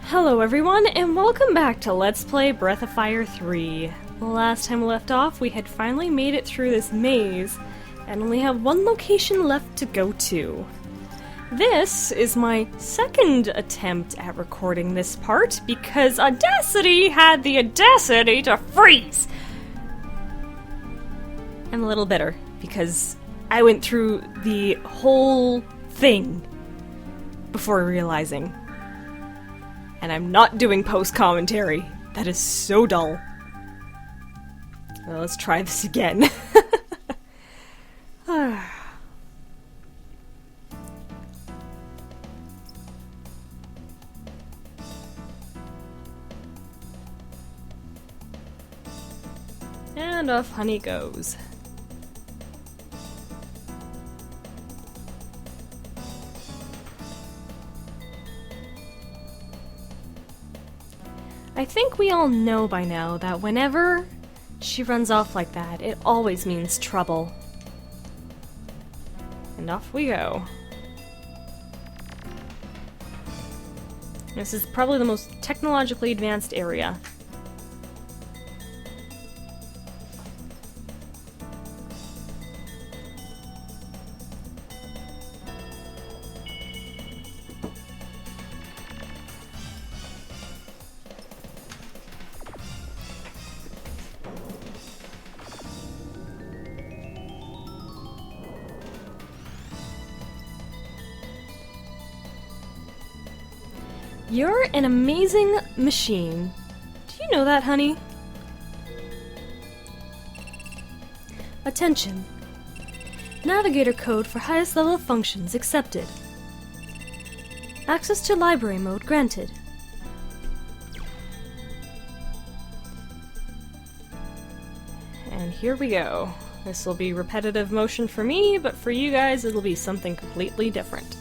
Hello everyone, and welcome back to Let's Play Breath of Fire 3. The last time we left off, we had finally made it through this maze, and only have one location left to go to. This is my second attempt at recording this part, because Audacity had the audacity to freeze! I'm a little bitter, because I went through the whole thing before realizing. And I'm not doing post-commentary. That is so dull. Well, let's try this again. And off honey goes. I think we all know by now that whenever she runs off like that, it always means trouble. And off we go. This is probably the most technologically advanced area. You're an amazing machine. Do you know that, honey? Attention. Navigator code for highest level functions accepted. Access to library mode granted. And here we go. This will be repetitive motion for me, but for you guys it'll be something completely different.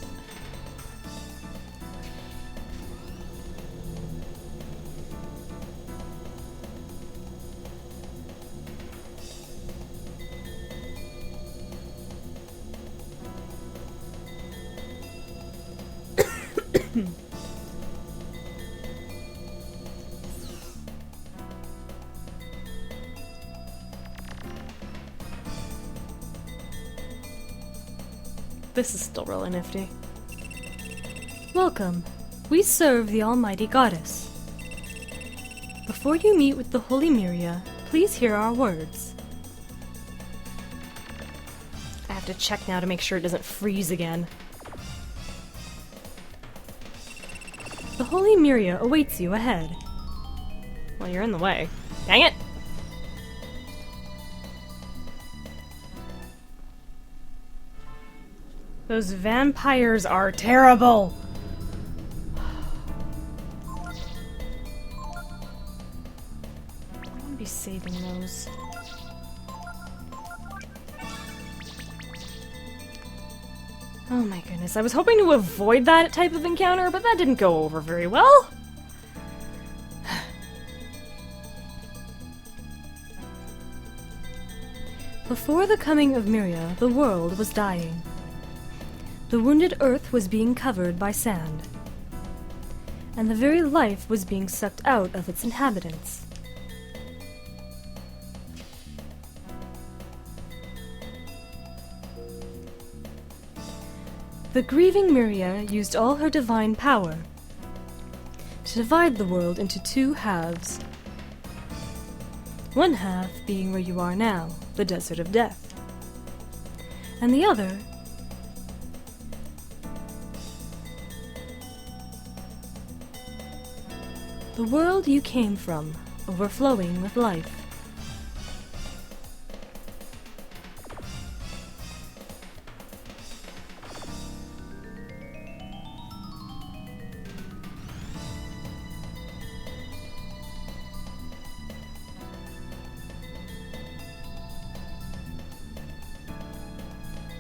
This is still really nifty. Welcome. We serve the Almighty Goddess. Before you meet with the Holy Myria, please hear our words. I have to check now to make sure it doesn't freeze again. The Holy Myria awaits you ahead. Well, you're in the way. Dang it! Those vampires are terrible! I'm gonna be saving those. Oh my goodness, I was hoping to avoid that type of encounter, but that didn't go over very well. Before the coming of Myria, the world was dying. The wounded earth was being covered by sand, and the very life was being sucked out of its inhabitants. The grieving Myria used all her divine power to divide the world into two halves. One half being where you are now, the Desert of Death, and the other the world you came from, overflowing with life.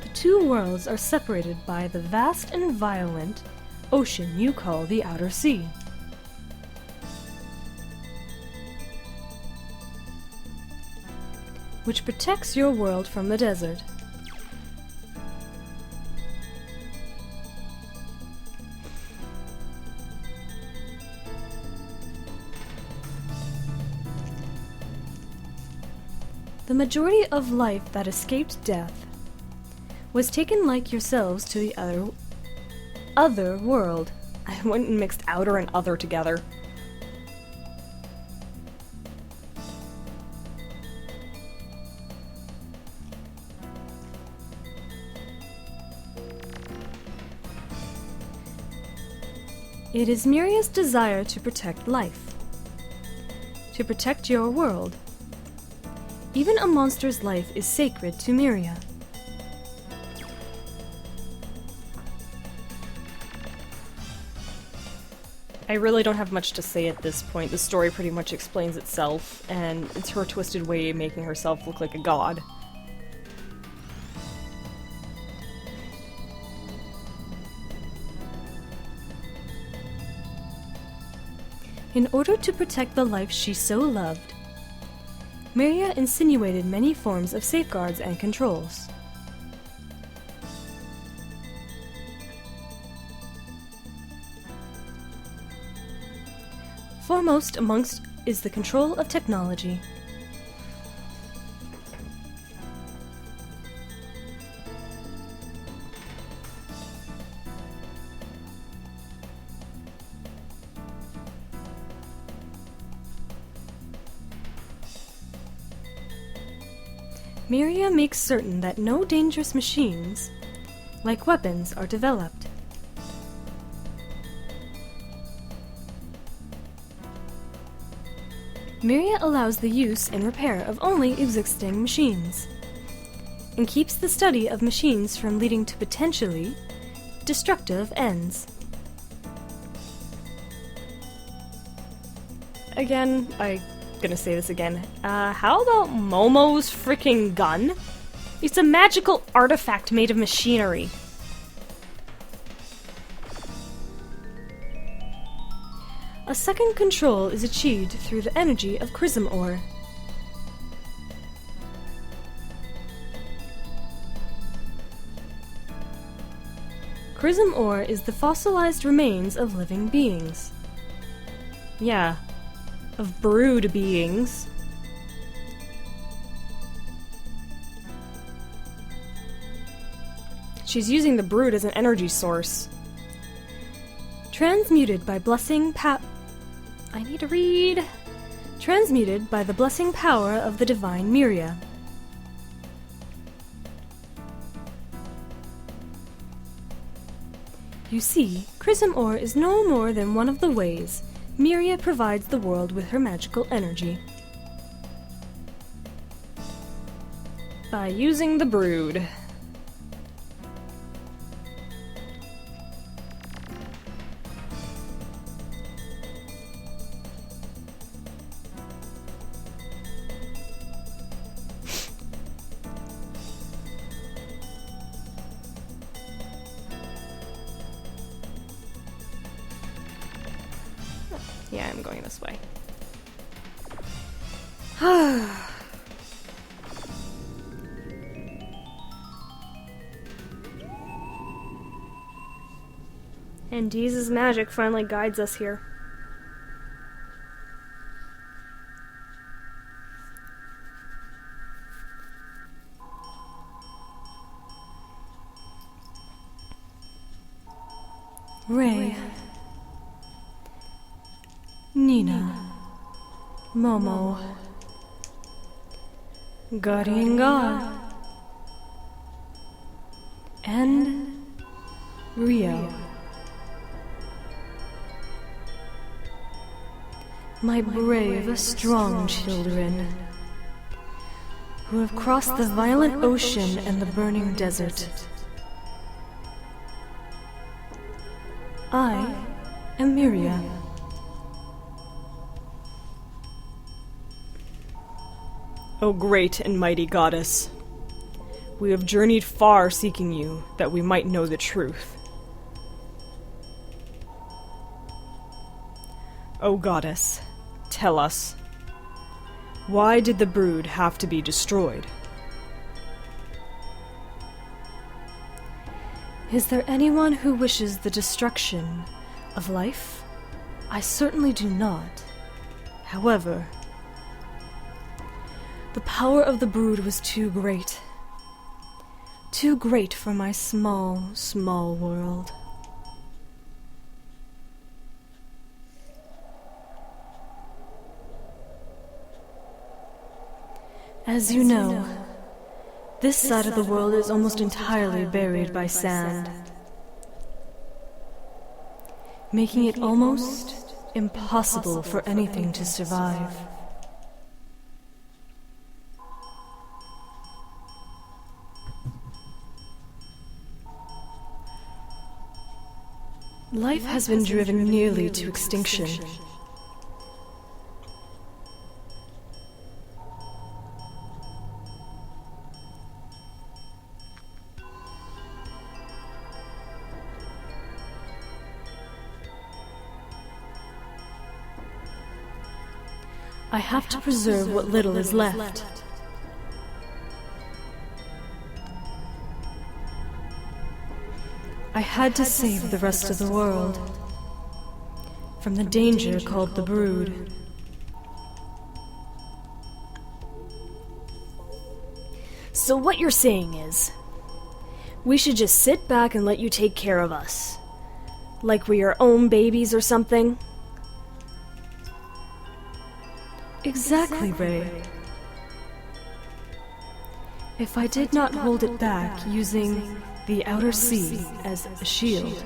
The two worlds are separated by the vast and violent ocean you call the Outer Sea. Which protects your world from the desert. The majority of life that escaped death was taken like yourselves to the other world. I went and mixed outer and other together. It is Myria's desire to protect life, to protect your world. Even a monster's life is sacred to Myria. I really don't have much to say at this point. The story pretty much explains itself, and it's her twisted way of making herself look like a god. In order to protect the life she so loved, Myria insinuated many forms of safeguards and controls. Foremost amongst is the control of technology. Myria makes certain that no dangerous machines, like weapons, are developed. Myria allows the use and repair of only existing machines, and keeps the study of machines from leading to potentially destructive ends. Again, I'm gonna say this again. How about Momo's freaking gun? It's a magical artifact made of machinery. A second control is achieved through the energy of Chrism ore. Chrism ore is the fossilized remains of living beings. Yeah, of brood beings. She's using the brood as an energy source. Transmuted by Transmuted by the blessing power of the divine Myria. You see, Chrism ore is no more than one of the ways Myria provides the world with her magical energy. By using the brood. Yeah, I'm going this way. And Jesus' magic finally guides us here. Ray, Nina, Momo, Guardian God, and Rio. My brave, strong children, who have crossed the violent ocean and the burning desert. I am Myria. O great and mighty goddess, we have journeyed far seeking you, that we might know the truth. O goddess, tell us, why did the brood have to be destroyed? Is there anyone who wishes the destruction of life? I certainly do not. However, The power of the brood was too great. Too great for my small, small world. As you know, this side of the world is almost entirely buried by sand, making it almost impossible for anything to survive. Life has been driven nearly to extinction. I have to preserve what little is left. I had to save the rest of the world from the danger called the brood. So what you're saying is, we should just sit back and let you take care of us? Like we're your own babies or something? Exactly, Ray. If I did not hold it back using the outer sea as a shield,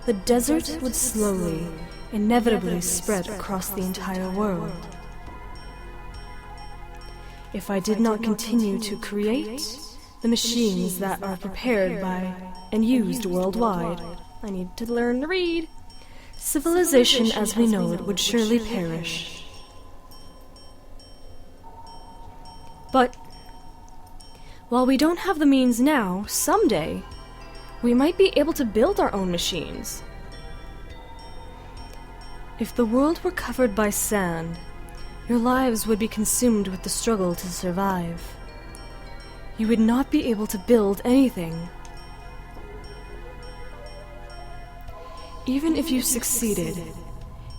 the desert would slowly, inevitably spread across the entire world. If I did not continue to create the machines that are prepared by and used worldwide, I need to learn to read, civilization as we know it would surely perish. But while we don't have the means now, someday we might be able to build our own machines. If the world were covered by sand, your lives would be consumed with the struggle to survive. You would not be able to build anything. Even if you succeeded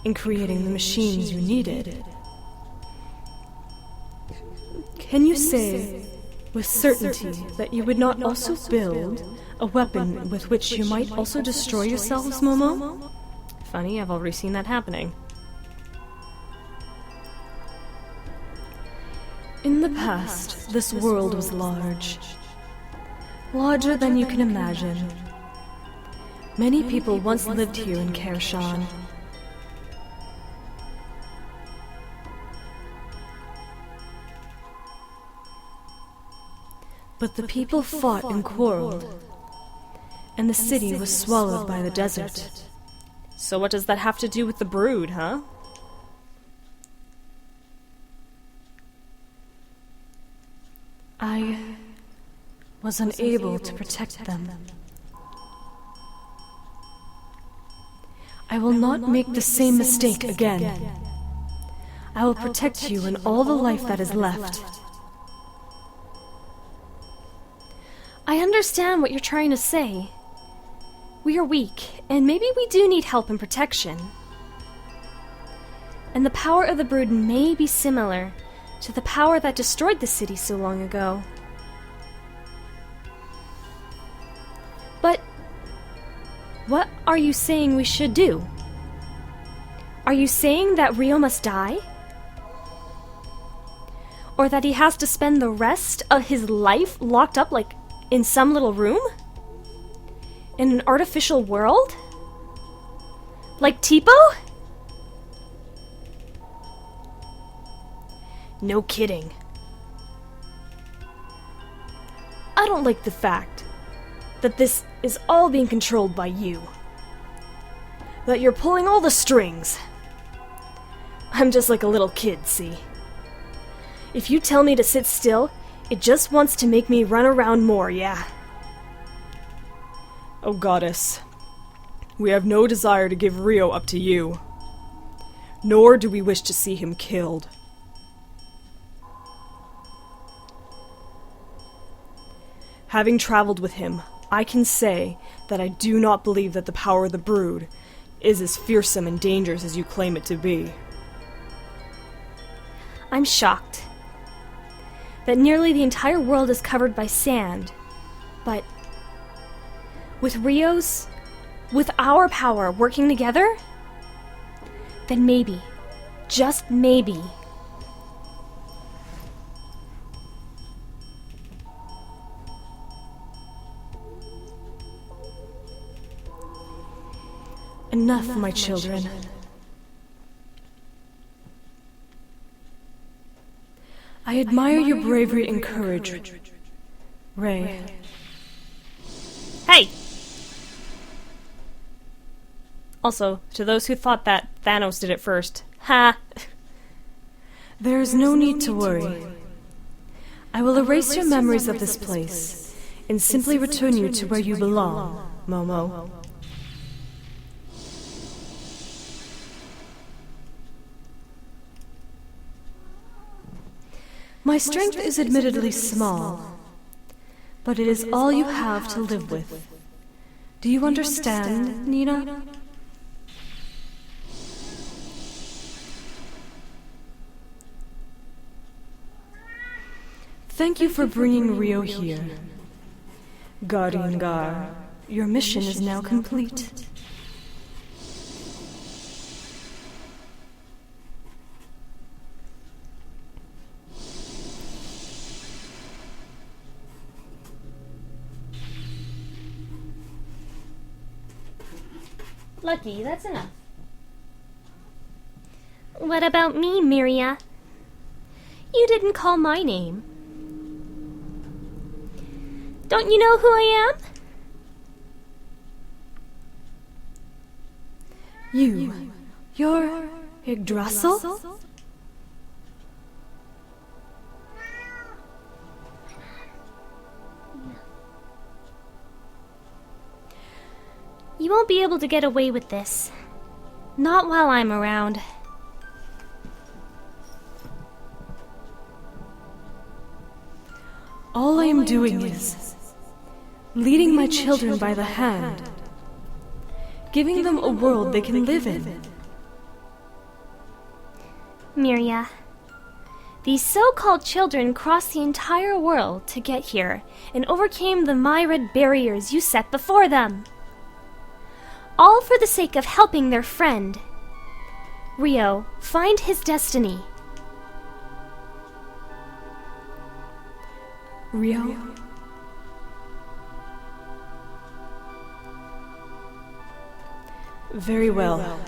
in creating the machines you needed, can you say with certainty that you would not also build a weapon with which you might also destroy yourselves, Momo? Funny, I've already seen that happening. In the past, this world was large. Larger than you can imagine. Many people once lived here in Karshan. But the people fought and quarreled, and the city was swallowed by the desert. So what does that have to do with the brood, huh? I was unable to protect them. I will not make the same mistake again. I will protect you and all the life that is left. I understand what you're trying to say. We are weak, and maybe we do need help and protection. And the power of the brood may be similar to the power that destroyed the city so long ago. But what are you saying we should do? Are you saying that Rio must die? Or that he has to spend the rest of his life locked up like in some little room? In an artificial world? Like Tipo? No kidding. I don't like the fact that this is all being controlled by you. That you're pulling all the strings. I'm just like a little kid, see? If you tell me to sit still, it just wants to make me run around more, yeah? Oh, Goddess. We have no desire to give Rio up to you. Nor do we wish to see him killed. Having traveled with him, I can say that I do not believe that the power of the brood is as fearsome and dangerous as you claim it to be. I'm shocked. that nearly the entire world is covered by sand. But with our power working together, then maybe, just maybe, enough, my children. I admire your bravery and courage, Ray. Hey! Also, to those who thought that Thanos did it first, ha! There is no need to worry. I will erase your memories of this place and simply return you to where you belong, Momo. My strength is admittedly small, but it is all you have to live with. Do you understand, Nina? Thank you for bringing Rio here. Guardian Gar, your mission is now complete. Lucky, that's enough. What about me, Myria? You didn't call my name. Don't you know who I am? You're Yggdrisal? You won't be able to get away with this. Not while I'm around. All I am doing is leading my children by the hand, giving them a world they can live in. Myria, these so-called children crossed the entire world to get here and overcame the myriad barriers you set before them. All for the sake of helping their friend, Rio, find his destiny. Rio? Very well.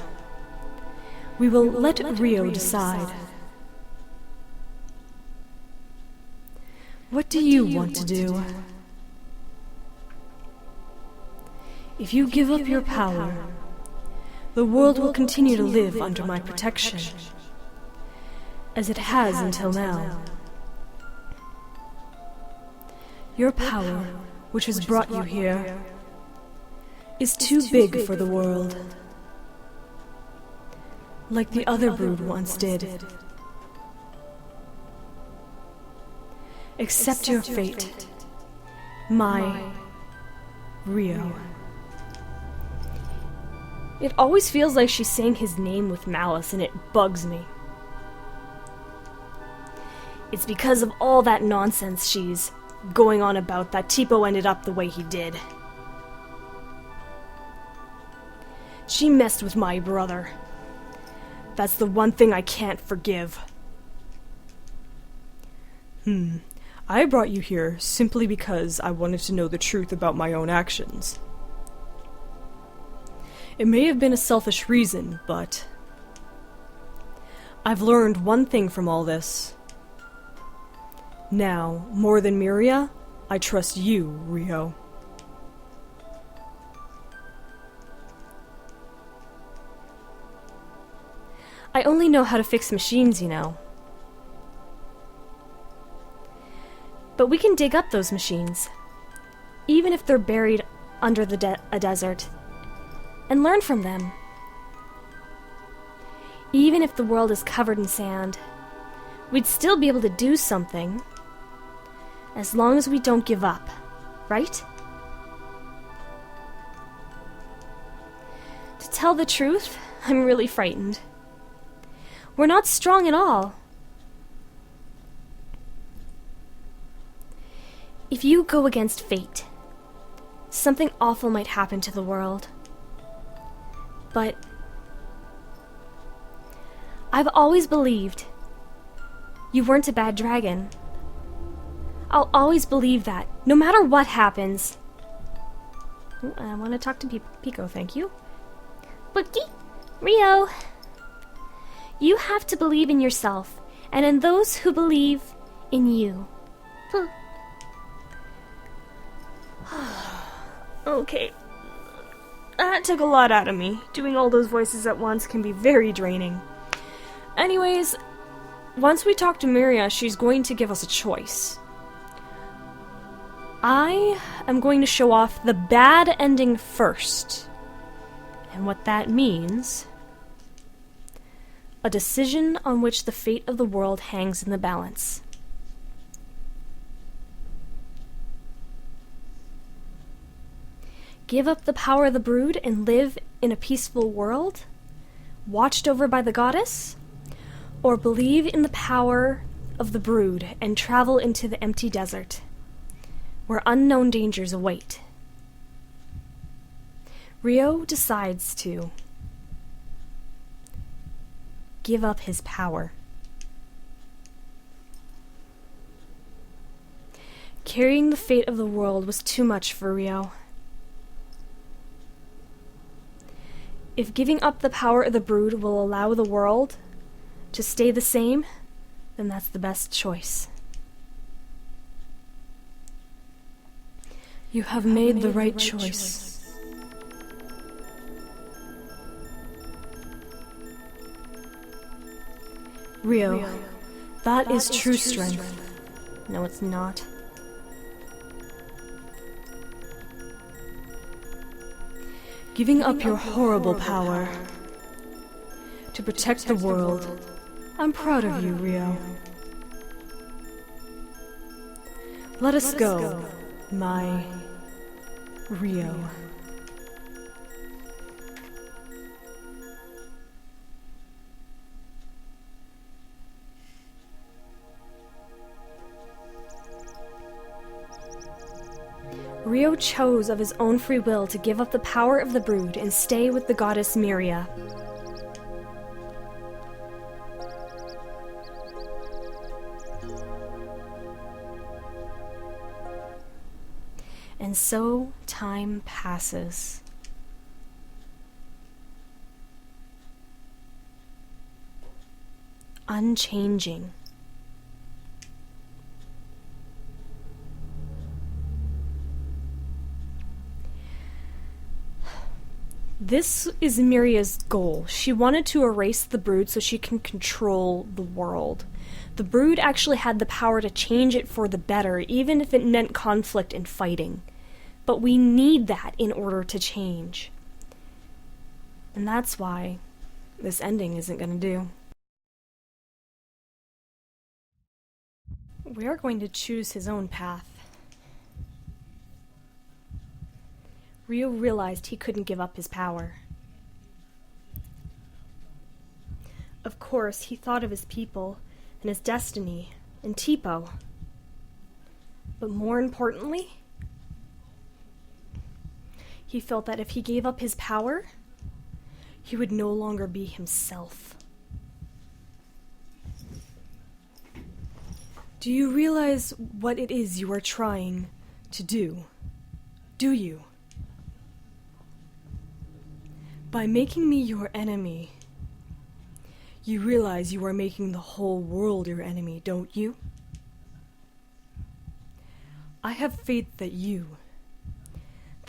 We will let Rio decide. What do you want to do? If you give up your power, the world will continue to live under my protection, as it has until now. Your power, which has brought you here, is too big for the world, like the other brood once did. Accept your fate, my Rio. It always feels like she's saying his name with malice, and it bugs me. It's because of all that nonsense she's going on about that Tipo ended up the way he did. She messed with my brother. That's the one thing I can't forgive. I brought you here simply because I wanted to know the truth about my own actions. It may have been a selfish reason, but I've learned one thing from all this. Now, more than Myria, I trust you, Rio. I only know how to fix machines, you know. But we can dig up those machines, even if they're buried under a desert, and learn from them. Even if the world is covered in sand, we'd still be able to do something, as long as we don't give up, right? To tell the truth, I'm really frightened. We're not strong at all. If you go against fate, something awful might happen to the world. But I've always believed you weren't a bad dragon. I'll always believe that, no matter what happens. Ooh, I want to talk to Pico, thank you. Bookie, Rio, you have to believe in yourself, and in those who believe in you. Okay. That took a lot out of me. Doing all those voices at once can be very draining. Anyways, once we talk to Myria, she's going to give us a choice. I am going to show off the bad ending first. And what that means: a decision on which the fate of the world hangs in the balance. Give up the power of the brood and live in a peaceful world, watched over by the goddess? Or believe in the power of the brood and travel into the empty desert, where unknown dangers await? Rio decides to give up his power. Carrying the fate of the world was too much for Rio. If giving up the power of the brood will allow the world to stay the same, then that's the best choice. You have made the right choice. Rio, that is true strength. No, it's not. Giving up your horrible power to protect the world. I'm proud of you, Rio. Let us go, my Rio. Rio chose of his own free will to give up the power of the brood and stay with the goddess Myria. And so time passes. Unchanging. This is Myria's goal. She wanted to erase the brood so she can control the world. The brood actually had the power to change it for the better, even if it meant conflict and fighting. But we need that in order to change. And that's why this ending isn't going to do. We are going to choose his own path. Rio realized he couldn't give up his power. Of course, he thought of his people and his destiny and Tipo. But more importantly, he felt that if he gave up his power, he would no longer be himself. Do you realize what it is you are trying to do? Do you? By making me your enemy, you realize you are making the whole world your enemy, don't you? I have faith that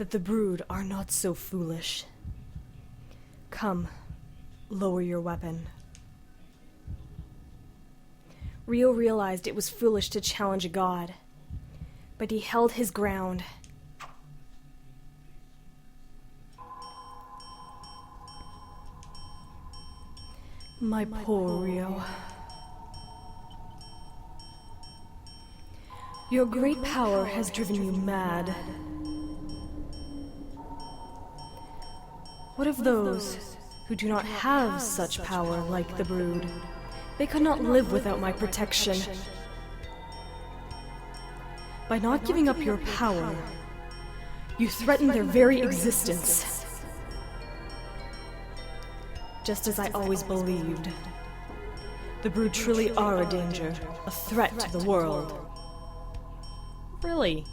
the brood are not so foolish. Come, lower your weapon. Rio realized it was foolish to challenge a god, but he held his ground. My poor Rio. Your great power has driven you mad. What of those who do not have such power like the brood? They could not live without my protection. By not giving up your power, you threaten their very existence. Just as I always believed. The brood truly are a danger, a threat to the world. Really?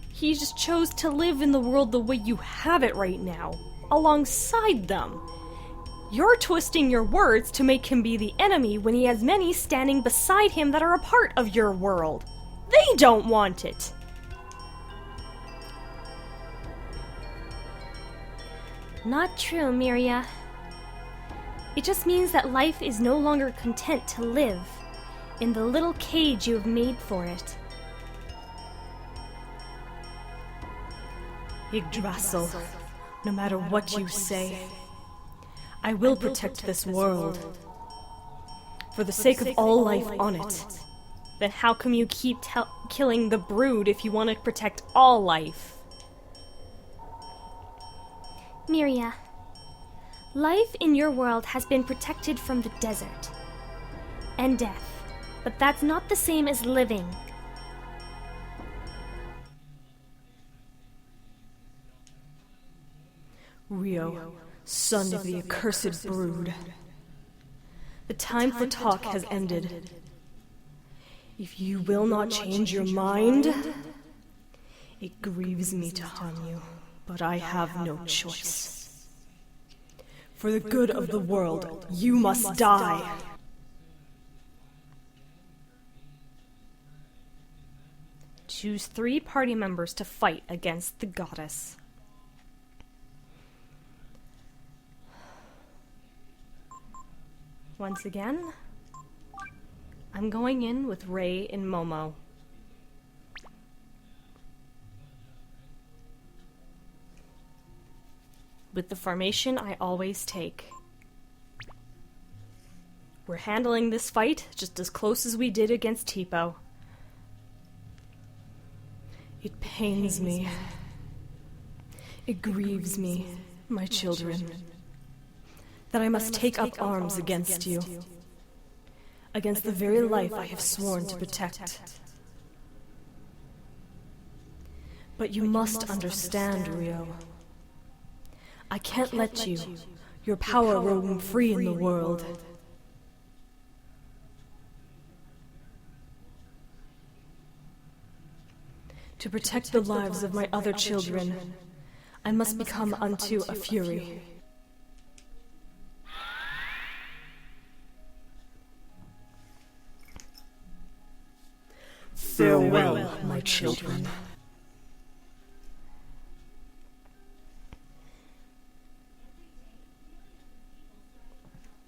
He just chose to live in the world the way you have it right now, alongside them. You're twisting your words to make him be the enemy when he has many standing beside him that are a part of your world. They don't want it. Not true, Myria. It just means that life is no longer content to live in the little cage you have made for it. Yggdrisal, no matter what you say, I will protect this world. For the sake of all life on it. Then how come you keep killing the brood if you want to protect all life? Myria, life in your world has been protected from the desert and death, but that's not the same as living. Rio, son of the accursed brood. The time for talk has ended. If you will not change your mind, it grieves me to harm you, but I have no choice. For the good of the world, you must die. Choose 3 party members to fight against the goddess. Once again, I'm going in with Ray and Momo. With the formation I always take. We're handling this fight just as close as we did against Tipo. It pains me. It grieves me, my children, that I must take up arms against you, against the very life I have sworn to protect. But you must understand, Rio. I can't let you, your power roam free in the world. To protect the lives of my other children, I must become unto a fury. Farewell, my children.